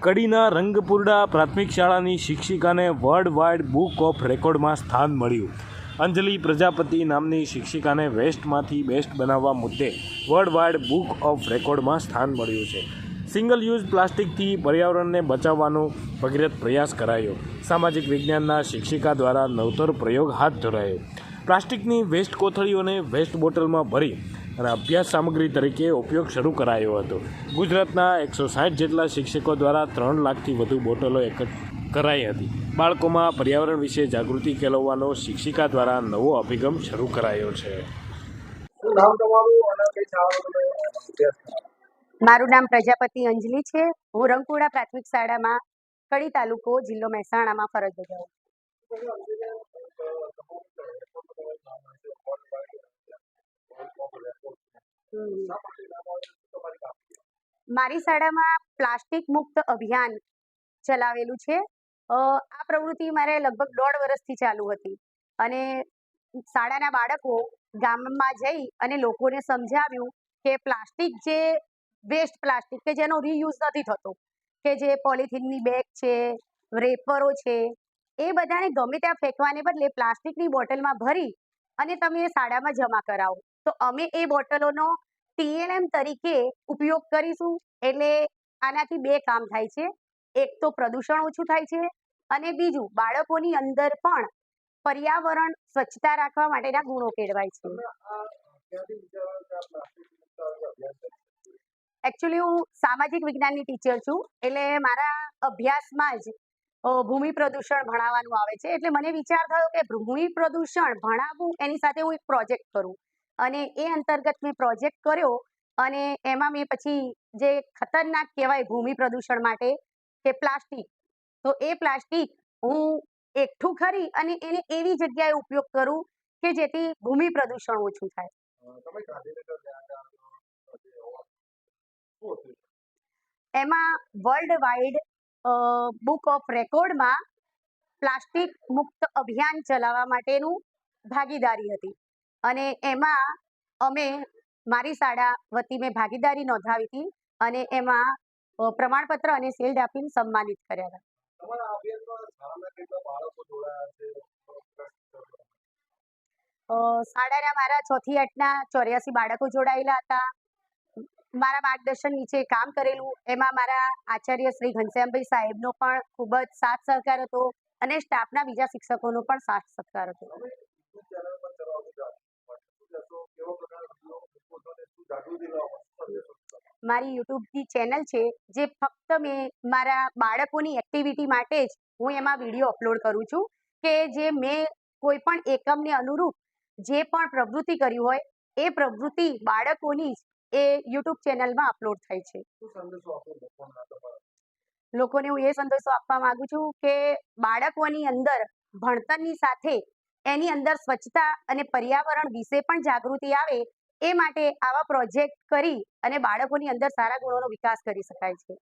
કડીના રંગપુરડા પ્રાથમિક શાળાની શિક્ષિકાને world wide book of રેકોર્ડમાં સ્થાન મળ્યું. અંજલિ પ્રજાપતિ નામની શિક્ષિકાને વેસ્ટમાંથી બેસ્ટ બનાવવા મુદ્દે વર્લ્ડ વાઇડ બુક ઓફ રેકોર્ડમાં સ્થાન મળ્યું છે. સિંગલ યુઝ પ્લાસ્ટિકથી પર્યાવરણને બચાવવાનો ભગીરથ પ્રયાસ કરાયો. સામાજિક વિજ્ઞાનના શિક્ષિકા દ્વારા નવતર પ્રયોગ હાથ ધરાયો. પ્લાસ્ટિકની વેસ્ટ કોથળીઓને વેસ્ટ બોટલમાં ભરી અને અભ્યાસ સામગ્રી તરીકે ઉપયોગ શરૂ કરાયો હતો. ગુજરાતના 160 જેટલા શિક્ષકો દ્વારા 3 લાખથી વધુ બોટલો એકઠી કરાઈ હતી. બાળકોમાં પર્યાવરણ વિશે જાગૃતિ કેળવવાનો શિક્ષિકા દ્વારા નવો અભિગમ શરૂ કરાયો છે. મારું નામ પ્રજાપતિ અંજલિ છે. હું રંગપુરડા પ્રાથમિક શાળામાં કડી તાલુકો જિલ્લો મહેસાણામાં ફરજ બજાવું છું. મારી શાળામાં પ્લાસ્ટિક મુક્ત અભિયાન ચલાવેલું છે. આ પ્રવૃત્તિ મારે લગભગ 1.5 વર્ષથી ચાલુ હતી અને શાળાના બાળકો ગામમાં જઈ અને લોકોને સમજાવ્યું કે પ્લાસ્ટિક જે વેસ્ટ પ્લાસ્ટિક કે જેનો રીયુઝ નથી થતો, કે જે પોલિથીનની બેગ છે, રેપરો છે, એ બધાને ગમે ત્યાં ફેંકવાને બદલે પ્લાસ્ટિકની બોટલમાં ભરી અને તમે એ શાળામાં જમા કરાવો તો અમે એ બોટલોનો TLM તરીકે ઉપયોગ કરીશું. એટલે આનાથી 2 કામ થાય છે. એક તો પ્રદૂષણ ઓછું થાય છે અને બીજું બાળકોની અંદર પણ પર્યાવરણ સ્વચ્છતા રાખવા માટેના ગુણો કેળવાય છે. એકચ્યુઅલી હું સામાજિક વિજ્ઞાનની ટીચર છું, એટલે મારા અભ્યાસમાં જ ભૂમિ પ્રદૂષણ ભણાવવાનું આવે છે. એટલે મને વિચાર થયો કે ભૂમિ પ્રદૂષણ ભણાવવું એની સાથે હું એક પ્રોજેક્ટ કરું અને એ અંતર્ગત મેં પ્રોજેક્ટ કર્યો અને એમાં મેં પછી જે ખતરનાક કહેવાય ભૂમિ પ્રદૂષણ માટે કે પ્લાસ્ટિક, તો એ પ્લાસ્ટિક હું એકઠું કરી અને એને એવી જગ્યાએ ઉપયોગ કરું કે જેથી ભૂમિ પ્રદૂષણ ઓછું થાય. એમાં વર્લ્ડ વાઇડ બુક ઓફ રેકોર્ડમાં પ્લાસ્ટિક મુક્ત અભિયાન ચલાવવા માટેનું ભાગીદારી હતી અને એમાં અમે મારી શાળા વતી મેં ભાગીદારી નોંધાવી હતી અને એમાં પ્રમાણપત્ર અને શિલ્ડ આપીને સન્માનિત કર્યા હતા. શાળાના મારા 6 થી 8ના 84 બાળકો જોડાયેલા હતા. મારા માર્ગદર્શન નીચે કામ કરેલું. એમાં મારા આચાર્ય શ્રી ઘનશ્યામભાઈ સાહેબનો પણ ખૂબ જ સાથ સહકાર હતો અને સ્ટાફના બીજા શિક્ષકોનો પણ સાથ સહકાર હતો. મારી યુટ્યુબની ચેનલ છે જે ફક્ત મેં મારા બાળકોની એક્ટિવિટી માટે જ હું એમાં વિડીયો અપલોડ કરું છું કે જે મેં કોઈ પણ એકમને અનુરૂપ જે પણ પ્રવૃત્તિ કરી હોય એ પ્રવૃત્તિ બાળકોની જ એ યુટ્યુબ ચેનલમાં અપલોડ થાય છે. લોકોને હું એ સંદેશો આપવા માંગુ છું કે બાળકોની અંદર ભણતરની સાથે એની અંદર સ્વચ્છતા અને પર્યાવરણ વિશે પણ જાગૃતિ આવે એ માટે આવા પ્રોજેક્ટ કરી અને બાળકોની અંદર સારા ગુણોનો વિકાસ કરી શકાય છે.